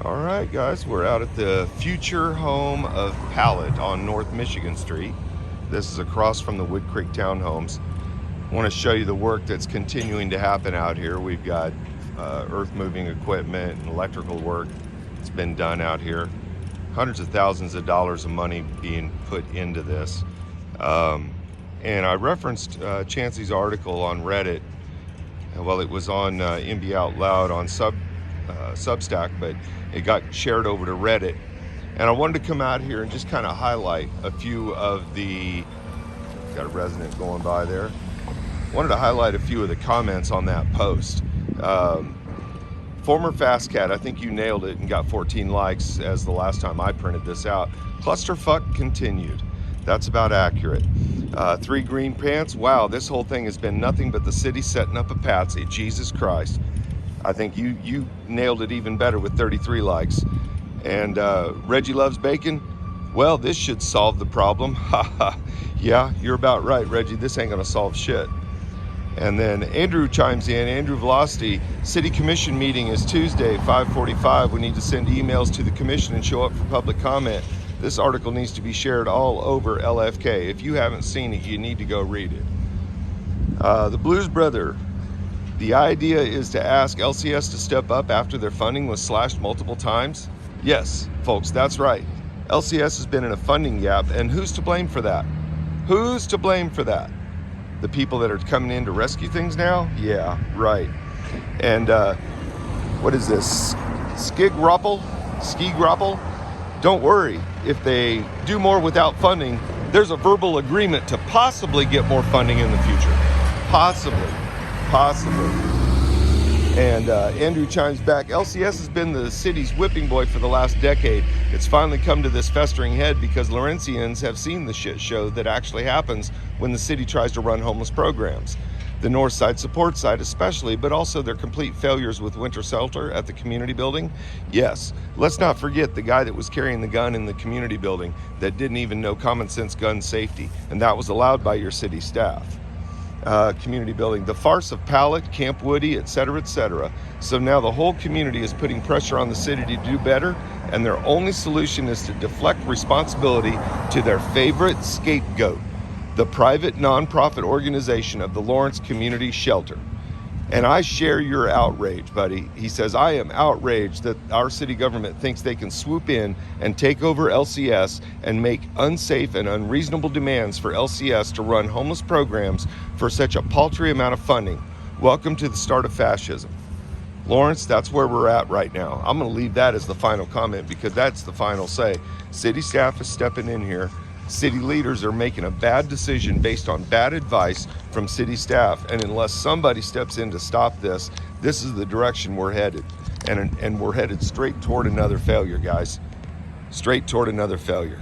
All right, guys, we're out at the future home of Pallet on North Michigan Street. This is across from the Wood Creek Townhomes. I want to show you the work that's continuing to happen out here. We've got earth moving equipment and electrical work that's been done out here. Hundreds of thousands of dollars of money being put into this. And I referenced Chancey's article on Reddit. Well, it was on MB Out Loud on Substack, but it got shared over to Reddit. And I wanted to come out here and just kind of highlight a few of the, got a resident going by there. Wanted to highlight a few of the comments on that post. Former Fast Cat, I think you nailed it and got 14 likes as the last time I printed this out. Clusterfuck continued. That's about accurate. 3 Green Pants, wow, this whole thing has been nothing but the city setting up a patsy. Jesus Christ. I think you nailed it even better with 33 likes. And Reggie Loves Bacon, well, this should solve the problem. Haha. Yeah, you're about right, Reggie. This ain't gonna solve shit. And then Andrew chimes in, Andrew Velocity, City Commission meeting is Tuesday, 5:45. We need to send emails to the commission and show up for public comment. This article needs to be shared all over LFK. If you haven't seen it, you need to go read it. The Blues Brother, the idea is to ask LCS to step up after their funding was slashed multiple times. Yes, folks, that's right. LCS has been in a funding gap, and who's to blame for that? Who's to blame for that? The people that are coming in to rescue things now? Yeah, right. And what is this? Ski grapple? Don't worry, if they do more without funding, there's a verbal agreement to possibly get more funding in the future. Possibly. And Andrew chimes back, LCS has been the city's whipping boy for the last decade. It's finally come to this festering head because Lawrencians have seen the shit show that actually happens when the city tries to run homeless programs. The North Side support side especially, but also their complete failures with winter shelter at the community building. Yes, let's not forget the guy that was carrying the gun in the community building that didn't even know common sense gun safety, and that was allowed by your city staff. Community building, the farce of Pallet, Camp Woody, etc., etc. So now the whole community is putting pressure on the city to do better, and their only solution is to deflect responsibility to their favorite scapegoat, the private nonprofit organization of the Lawrence Community Shelter. And I share your outrage, buddy. He says, I am outraged that our city government thinks they can swoop in and take over LCS and make unsafe and unreasonable demands for LCS to run homeless programs for such a paltry amount of funding. Welcome to the start of fascism. Lawrence, that's where we're at right now. I'm gonna leave that as the final comment because that's the final say. City staff is stepping in here. City leaders are making a bad decision based on bad advice from city staff, and unless somebody steps in to stop this, this is the direction we're headed, and we're headed straight toward another failure, guys. Straight toward another failure.